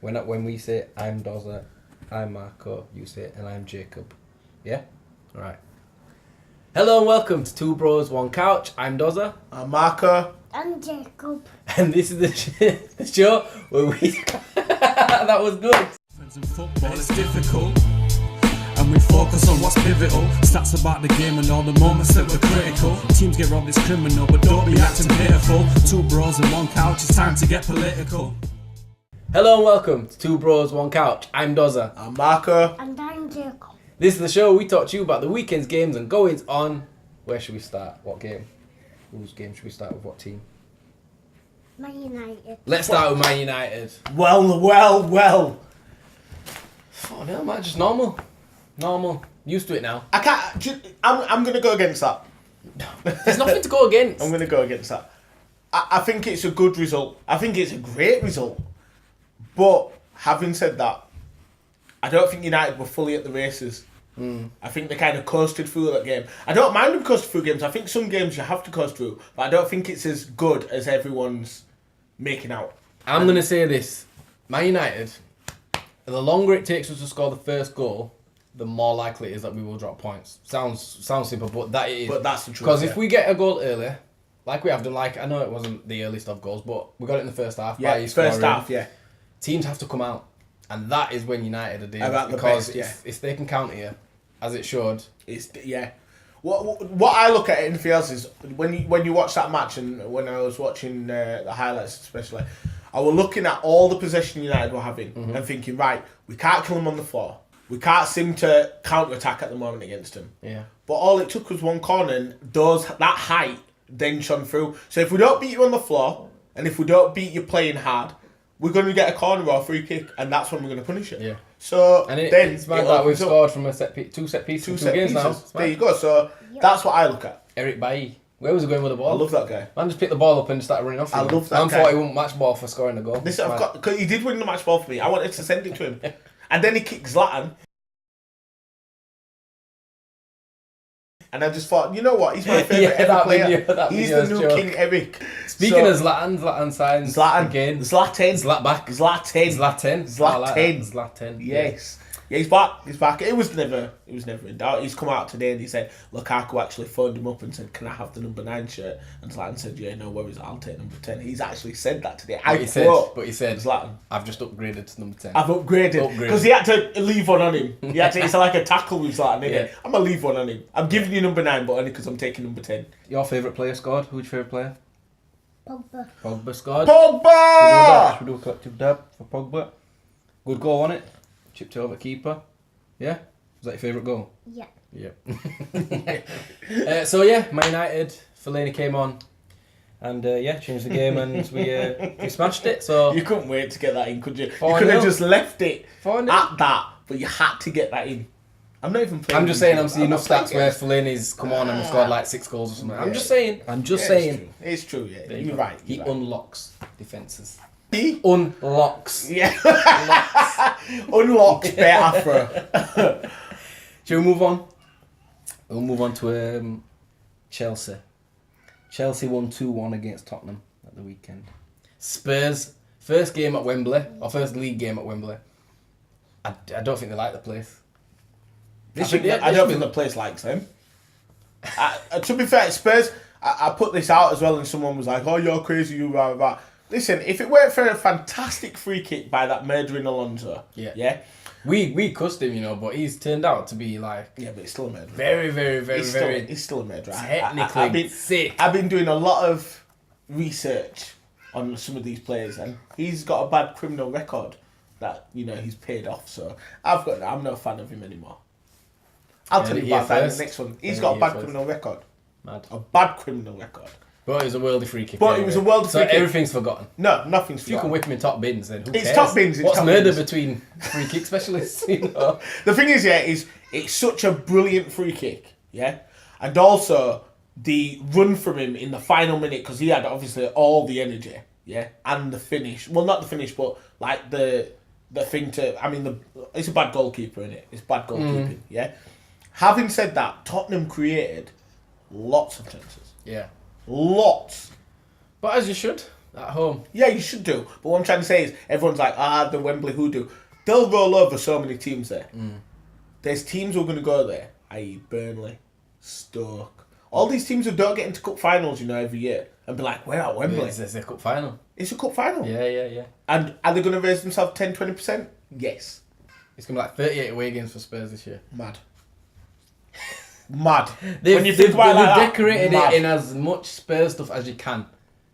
When we say I'm Dozza, I'm Marco, you say and I'm Jacob. Yeah? Alright. Hello and welcome to Two Bros, One Couch. I'm Dozza. I'm Marco. I'm Jacob. And this is the show where we... That was good. In football it's difficult, and we focus on what's pivotal. Stats about the game and all the moments that were critical. Teams get robbed, it's criminal, but don't be acting pitiful. Two bros and one couch, it's time to get political. Hello and welcome to Two Bros, One Couch. I'm Dozza. I'm Marco. And I'm Jacob. This is the show where we talk to you about the weekend's games and goings on. Where should we start? What game? Whose game should we start with? What team? Man United. Let's start with Man United. Well. Oh no, man, just normal. Used to it now. I can't. I'm going to go against that. There's nothing to go against. I'm going to go against that. I think it's a good result. I think it's a great result. But having said that, I don't think United were fully at the races. I think they kind of coasted through that game. I don't mind them coasting through games. I think some games you have to coast through, but I don't think it's as good as everyone's making out. I'm going to say this. Man United, the longer it takes us to score the first goal, the more likely it is that we will drop points. Sounds simple, but that it is. But that's the truth. Because if we get a goal early, like we have done, I know it wasn't the earliest of goals, but we got it in the first half. Yeah, first half, yeah. Teams have to come out. And that is when United are doing About it. the Because best, yeah. if they can counter you, as it should. What I look at it in the fields is when you watch that match, and when I was watching the highlights especially, I was looking at all the possession United were having and thinking, right, we can't kill them on the floor. We can't seem to counter-attack at the moment against them. Yeah. But all it took was one corner, and that height then shone through. So if we don't beat you on the floor, and if we don't beat you playing hard, we're going to get a corner or a free kick, and that's when we're going to punish it. Yeah. So And then it's mad that we've scored from two set pieces in 2 games now. There you go. So that's what I look at. Eric Bailly. Where was he going with the ball? I love that guy. Man just picked the ball up and started running off. I love that Man guy. thought he wouldn't match ball for scoring a goal. Listen, because he did win the match ball for me. I wanted to send it to him, and then he kicked Zlatan. And I just thought, you know what? He's my favourite ever player. He's the new King Eric. Speaking of Zlatan signs again. Zlatan. Yes. Yeah, he's back. It was never in doubt. He's come out today and he said Lukaku actually phoned him up and said, "Can I have the number 9 shirt?" And Zlatan said, "Yeah, no worries, I'll take number 10." He's actually said that today. But he said, Zlatan, "I've just upgraded to number 10. I've upgraded because he had to leave one on him. It's like a tackle with Zlatan, isn't it? I'm gonna leave one on him. I'm giving you number 9, but only because I'm taking number 10. Your favourite player scored? Who's your favourite player? Pogba scored. Pogba! Should we do a collective dab for Pogba? Good goal on it. Chipped it over keeper. Yeah? Was that your favourite goal? Yeah. Yeah. So Man United, Fellaini came on and changed the game and we smashed it. So You couldn't wait to get that in, could you? You 4-0. could have just left it 4-0. at that, but you had to get that in. I'm not even playing. I'm just saying I'm seeing not enough stats playing where Fellaini's come on and scored like 6 goals or something. I'm just saying. It's true, yeah. You're right. He unlocks defences. He Unlocks. Yeah. Unlocks bear afro. Shall we move on? We'll move on to Chelsea. Chelsea won 2-1 against Tottenham at the weekend. Spurs, first game at Wembley, or first league game at Wembley. I don't think they like the place. I don't think the place likes them. To be fair, Spurs, I put this out as well and someone was like, "Oh, you're crazy, you blah, blah, blah." Listen, if it weren't for a fantastic free kick by that murdering Alonso, we cussed him, but he's turned out to be like... Yeah, but he's still a murderer. Very, very, very... He's still a murderer. Technically sick. I've been doing a lot of research on some of these players, and he's got a bad criminal record that, he's paid off, so I'm no fan of him anymore. I'll tell you about that in the next one. He's got a bad criminal record. Mad. A bad criminal record. But it was a worldly free kick. It was a worldly free kick. So everything's forgotten. No, nothing's If you can forgotten. whip him in top bins, then who cares? It's top bins. What's murder between free kick specialists? The thing is, it's such a brilliant free kick, and also the run from him in the final minute, because he had obviously all the energy, and the finish. Well, not the finish, but like the thing to. I mean, it's a bad goalkeeper, isn't it? It's bad goalkeeping, Having said that, Tottenham created lots of chances. Yeah. Lots. But as you should. At home. Yeah, you should do. But what I'm trying to say is, everyone's like, the Wembley hoodoo. They'll roll over so many teams there. There's teams who are going to go there, i.e. Burnley, Stoke. All these teams who don't get into cup finals, every year, and be like, we're at Wembley. It's a cup final. It's a cup final. Yeah. And are they going to raise themselves 10-20%? Yes. It's going to be like 38 away games for Spurs this year. Mad. Mad. They've decorated it in as much Spurs stuff as you can.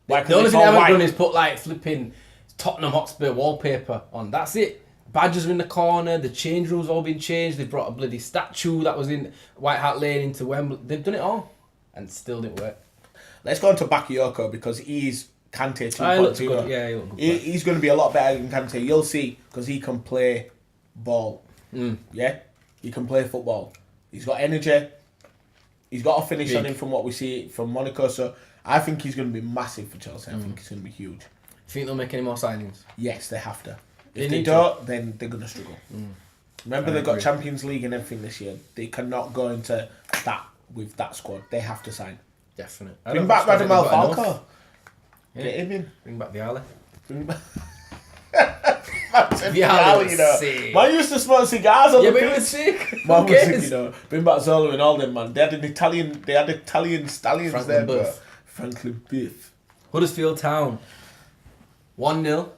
Why, the only thing they haven't done is put like flipping Tottenham Hotspur wallpaper on. That's it. Badges are in the corner. The change rooms all been changed. They've brought a bloody statue that was in White Hart Lane into Wembley. They've done it all, and it still didn't work. Let's go on to Bakayoko because he's Kante 2.0. Yeah, he looked good. He's going to be a lot better than Kante. You'll see because he can play ball. Yeah, he can play football. He's got energy. He's got a finish on him from what we see from Monaco. So I think he's going to be massive for Chelsea. I think he's going to be huge. You think they'll make any more signings? Yes, they have to. If they don't, then they're going to struggle. Remember, they've got Champions League and everything this year. They cannot go into that with that squad. They have to sign. Definitely. Bring back Radamel Falcao. Get him in. Bring back the alley. Bring back... Sick. Man used to smoke cigars on the but pitch. it was sick. Man was sick, Bring back Zola and all them, man. They had Italian stallions Franklin there, Buff. bro. Franklin Biff. Huddersfield Town. 1-0.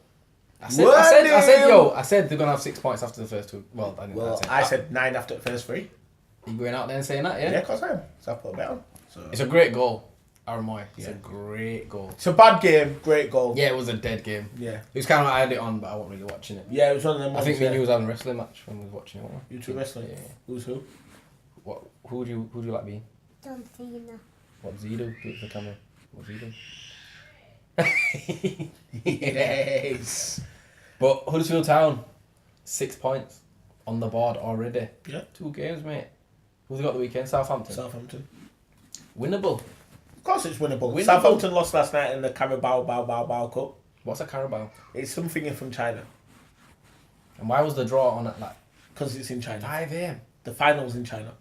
I said they're gonna have 6 points after the first two. Well, I said 9 after the first 3. You going out there and saying that, yeah? Yeah, of course I am. So I put a bet on. So. It's a great goal, Mooy. It's a great goal. It's a bad game, great goal. Yeah, it was a dead game. Yeah. It was kind of, I had it on, but I wasn't really watching it. Yeah, it was one of them ones. I think me and you was having a wrestling match when we was watching it, weren't we? You two wrestling? Yeah. Who's who? Who do you like being? John Cena. What does he do? Do it for the camera. What does he do? Yes. But Huddersfield Town, 6 points on the board already. Yeah. 2 games, mate. Who they got the weekend? Southampton. Winnable. Of course it's winnable. Southampton lost last night in the Carabao Bao Cup. What's a Carabao? It's something from China. And why was the draw on at like Because it's in China. 5 a.m? The final's in China.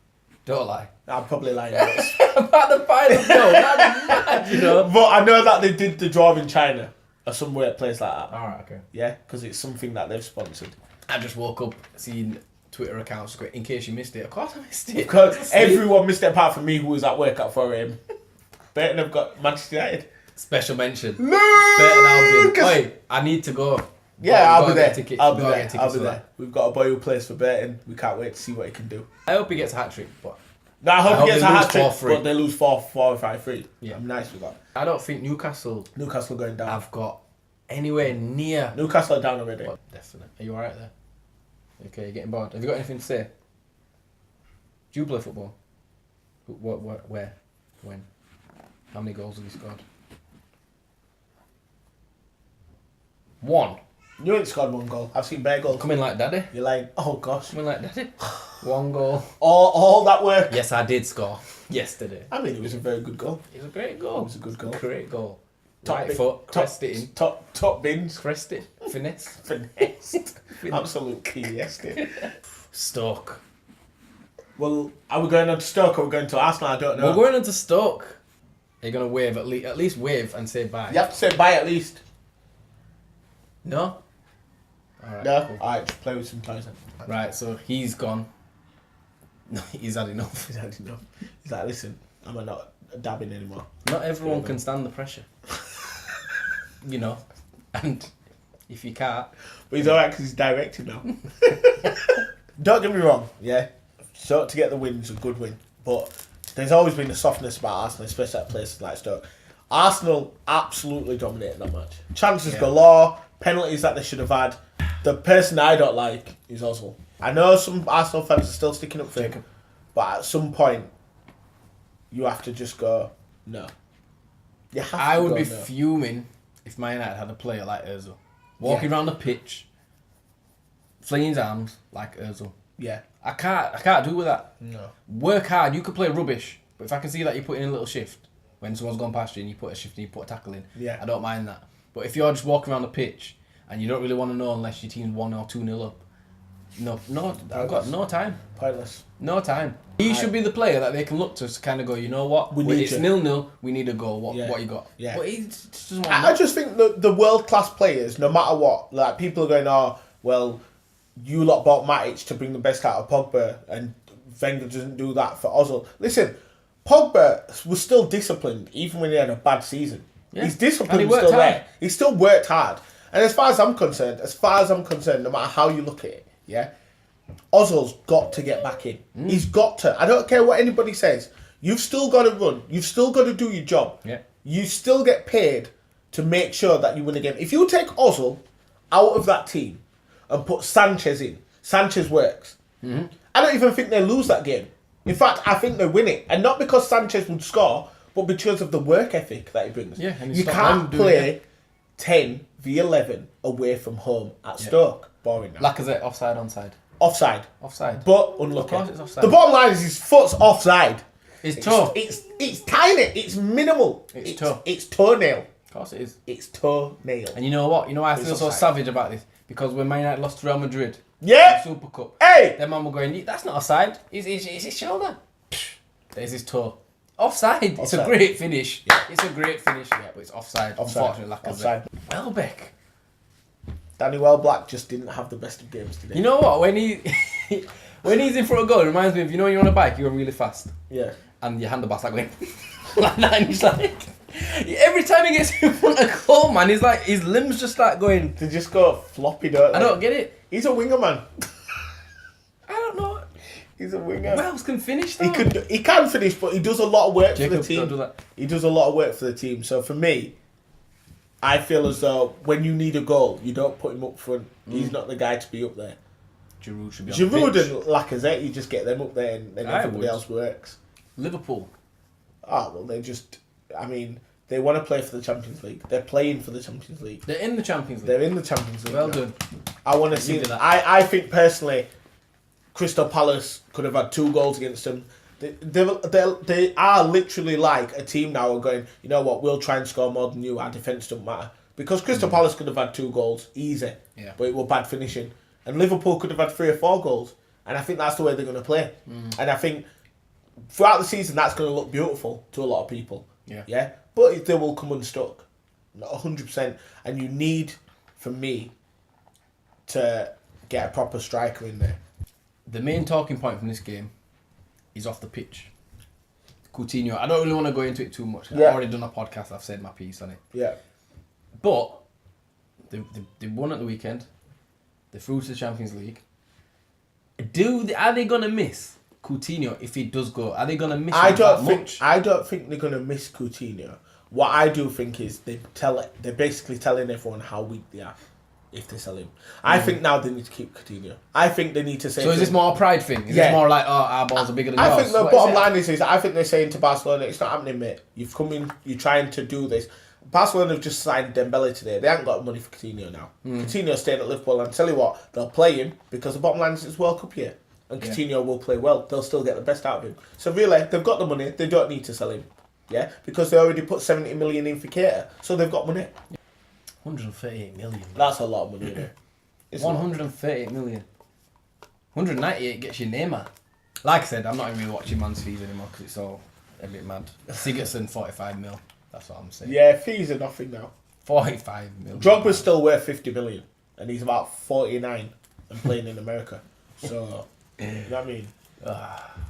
Don't lie. I'm probably lying. About the finals, no. That'd be mad, you know. But I know that they did the draw in China or somewhere place like that. Alright, okay. Yeah, because it's something that they've sponsored. I just woke up seeing Twitter accounts in case you missed it. Of course I missed it. Because everyone missed it apart from me who was at work at 4 a.m. Burton have got Manchester United. Special mention. Luke! Burton Albion. Oi, I need to go. Yeah, I'll be there. I'll be there. We've got a boy who plays for Burton. We can't wait to see what he can do. I hope he gets a hat-trick, but... No, I hope he gets a hat-trick, 4-3. but they lose 4-5-3. Yeah. I'm nice with that. I don't think Newcastle going down. have got anywhere near... Newcastle are down already. But definitely. Are you alright there? Okay, you're getting bored. Have you got anything to say? Do you play football? What, where? When? How many goals have you scored? 1. You ain't scored 1 goal. I've seen bare goals. Come in like daddy. You're like, oh gosh. Come in like daddy. 1 goal. All that work. Yes, I did score yesterday. I mean, it was a very good goal. It was a great goal. It was a good goal. Great goal. Top Right bin- foot, crest it in. Top bins. Crest it. Finesse. Finessed. Absolute finessed it. Stoke. Well, are we going on to Stoke or are we going to Arsenal? I don't know. We're going into Stoke. Are you going to wave at least wave and say bye? You have to say bye at least. No? Alright. No? Cool. Alright, just play with some toys then. Right, so he's gone. No, he's had enough. He's had enough. He's like, listen, I'm not dabbing anymore. Not everyone can stand the pressure. You know? And if you can't... But he's alright because he's directing now. Don't get me wrong, yeah? So to get the win's a good win. But there's always been a softness about Arsenal, especially at places like Stoke. Arsenal absolutely dominated that match. Chances galore, penalties that they should have had. The person I don't like is Ozil. I know some Arsenal fans are still sticking up for him, but at some point, you have to just go, no. You have I to would go, be no. fuming if Man United had a player like Ozil. Walking around the pitch, flinging his arms like Ozil. Yeah. I can't do with that. No. Work hard, you could play rubbish, but if I can see that you put in a little shift, when someone's gone past you and you put a shift and you put a tackle in, I don't mind that. But if you're just walking around the pitch and you don't really want to know unless your team's 1 or 2-0 up, No, I've got no time. Pointless. No time. He should be the player that they can look to kind of go, you know what? It's 0-0, we need a goal. What you got? Yeah. But he just doesn't want I just think that the world-class players, no matter what, like people are going, oh, well, you lot bought Matic to bring the best out of Pogba, and Wenger doesn't do that for Ozil. Listen, Pogba was still disciplined even when he had a bad season. Yeah. His discipline And he was still worked hard. there. He still worked hard. And as far as I'm concerned, no matter how you look at it, yeah, Ozil's got to get back in. He's got to. I don't care what anybody says. You've still got to run. You've still got to do your job. Yeah. You still get paid to make sure that you win a game. If you take Ozil out of that team and put Sanchez in, Sanchez works. Mm-hmm. I don't even think they lose that game. In fact, I think they win it. And not because Sanchez would score, but because of the work ethic that he brings. Yeah, and you can't play 10 v 11 away from home at Stoke. Boring now. Lacazette, offside, onside. Offside. But unlucky. Of course it's offside. The bottom line is his foot's offside. It's toe. It's tiny. It's minimal. It's toe. It's toenail. Of course it is. It's toenail. And you know what? You know why I feel so offside. savage about this? Because when Man United lost to Real Madrid, Yeah. Super Cup, Hey. their man were going, that's not offside. It's his shoulder. There's his toe. Offside. It's a Offside. great finish. Yeah. It's a great finish. Yeah, but it's offside. Unfortunately, Lacazette. Offside. Welbeck. Danny Welbeck just didn't have the best of games today. You know what? When when he's in front of goal, it reminds me of, you know, when you're on a bike, you're really fast. Yeah. And your handlebars like going like that, and he's like, every time he gets in front of goal, man, he's like, his limbs just start going. They just go floppy, don't they? I don't get it. He's a winger, man. I don't know. He's a winger. Wells can finish though. He can finish, but he does a lot of work for the Jacob, team. don't do that. He does a lot of work for the team. So for me, I feel as though when you need a goal, you don't put him up front. He's not the guy to be up there. Giroud should be on Giroud the pitch. and Lacazette, you just get them up there and then everybody else works. Liverpool. Well, they want to play for the Champions League. They're playing for the Champions League. They're in the Champions League. They're in the Champions League. Well now. done. I want to see did that. that. I think personally, Crystal Palace could have had 2 goals against them. They are literally like a team now going, you know what, we'll try and score more than you. Our defence doesn't matter. Because Crystal Palace could have had 2 goals, easy. Yeah. But it was bad finishing. And Liverpool could have had 3 or 4 goals. And I think that's the way they're going to play. And I think throughout the season, that's going to look beautiful to a lot of people. Yeah. But they will come unstuck. Not 100%. And you need, for me, to get a proper striker in there. The main talking point from this game is off the pitch. Coutinho. I don't really want to go into it too much. Yeah. I've already done a podcast. I've said my piece on it. Yeah. But they won at the weekend. They're through to the Champions League. Are they gonna miss Coutinho if he does go? Are they gonna miss him that much? I don't think they're gonna miss Coutinho. What I do think is they're basically telling everyone how weak they are if they sell him. I think now they need to keep Coutinho. I think they need to say. So is this more a pride thing? Is this more like, oh, our balls are bigger than yours? I think the What bottom is it? line is I think they're saying to Barcelona, it's not happening, mate. You've come in, you're trying to do this. Barcelona have just signed Dembele today. They haven't got money for Coutinho now. Coutinho's staying at Liverpool, and I tell you what, they'll play him because the bottom line is it's World Cup year. And Coutinho will play well. They'll still get the best out of him. So really, they've got the money. They don't need to sell him. Yeah? Because they already put 70 million in for Keita. So they've got money. 138 million. That's a lot of money, isn't it? It's 138 million. 198 gets you Neymar. Like I said, I'm not even really watching man's fees anymore because it's all a bit mad. Sigurdsson, 45 mil. That's what I'm saying. Yeah, fees are nothing now. 45 mil. Drogba's still worth 50 million. And he's about 49 and playing in America. So, you know what I mean?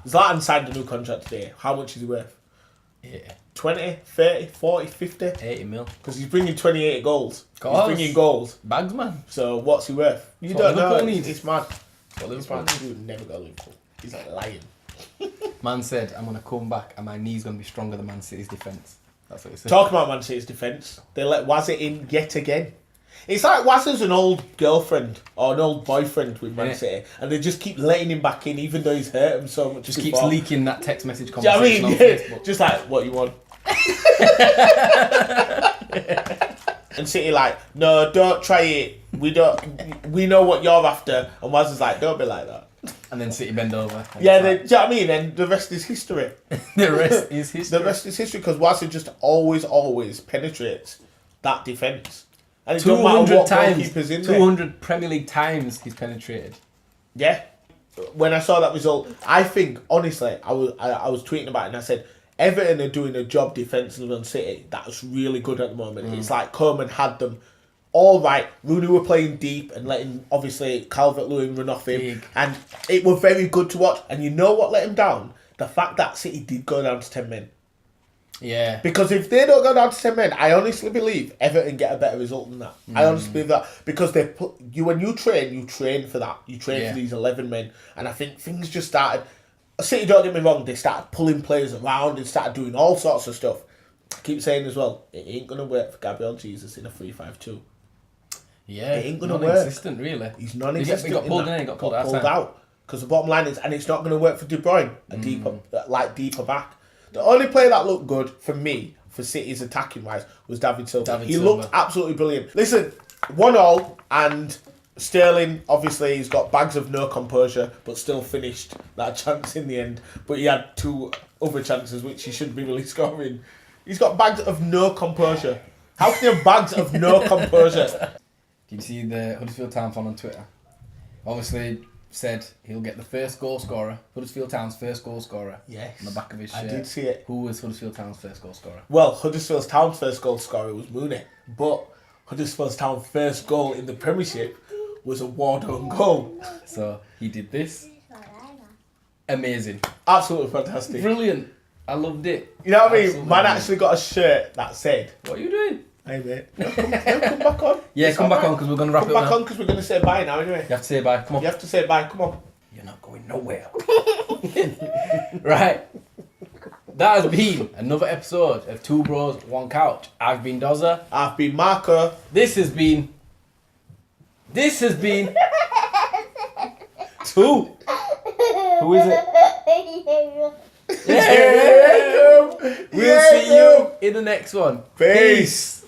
Zlatan signed a new contract today. How much is he worth? Yeah. 20, 30, 40, 50? 80 mil. Because he's bringing 28 goals. Goals. He's bringing goals. Bags, man. So what's he worth? You What don't know. Liverpool needs. It's mad. What It's Liverpool mad. needs. He would never go to Liverpool. He's like lying. Man said, I'm going to come back and my knee's going to be stronger than Man City's defence. That's what he said. Talking about Man City's defence, they let Wazza in yet again. It's like Wazza's an old girlfriend or an old boyfriend with Man Yeah. City, and they just keep letting him back in even though he's hurt him so much. Just keeps before. leaking that text message Do you know what I conversation mean? on Facebook. Just like, what you want? And City like, no, don't try it. We know what you're after. And Wazza's like, don't be like that. And then City bend over. Yeah, do you know what I mean? And the rest is history. The rest is history. The rest is history because Wazza just always penetrates that defence. And it don't matter 200 what times. goalkeeper's in there. 200 Premier League times he's penetrated. Yeah. When I saw that result, I think, honestly, I was tweeting about it and I said, Everton are doing a job defensively on City that's really good at the moment. It's like Coleman had them all right. Rooney were playing deep and letting, obviously, Calvert-Lewin run off him. Big. And it was very good to watch. And you know what let him down? The fact that City did go down to 10 men. Yeah. Because if they don't go down to 10 men, I honestly believe Everton get a better result than that. I honestly believe that. Because they put when you train for that. You train for these 11 men. And I think things just started... City, don't get me wrong, they started pulling players around and started doing all sorts of stuff. I keep saying as well, it ain't going to work for Gabriel Jesus in a 3-5-2. Yeah. It ain't going to work. Non-existent, really. He's non-existent. He got pulled in, he got pulled out. Because the bottom line is, and it's not going to work for De Bruyne, a deeper back. The only player that looked good for me, for City's attacking wise, was David Silva. He looked absolutely brilliant. Listen, 1-1, and Sterling, obviously, he's got bags of no composure, but still finished that chance in the end. But he had 2 other chances, which he shouldn't be really scoring. He's got bags of no composure. How can you have bags of no composure? Did you see the Huddersfield Town fan on Twitter? Obviously said he'll get the first goal scorer, Huddersfield Town's first goal scorer. Yes. On the back of his shirt. I did see it. Who was Huddersfield Town's first goal scorer? Well, Huddersfield Town's first goal scorer was Mooy, but Huddersfield Town's first goal in the Premiership was a Ward-own goal. So he did this. Amazing. Absolutely fantastic. Brilliant. I loved it. You know what I mean? Absolutely. Man actually got a shirt that said, What are you doing? "Hey mate, come back on." Yeah, It's come back alright. on because we're going to wrap Come it back up now. on because we're going to say bye now anyway. You have to say bye. Come on. You have to say bye. Come on. You're not going nowhere. Right. That has been another episode of Two Bros, One Couch. I've been Dozza. I've been Marco. This has been... Two. Who is it? Yeah. We'll see you in the next one. Peace.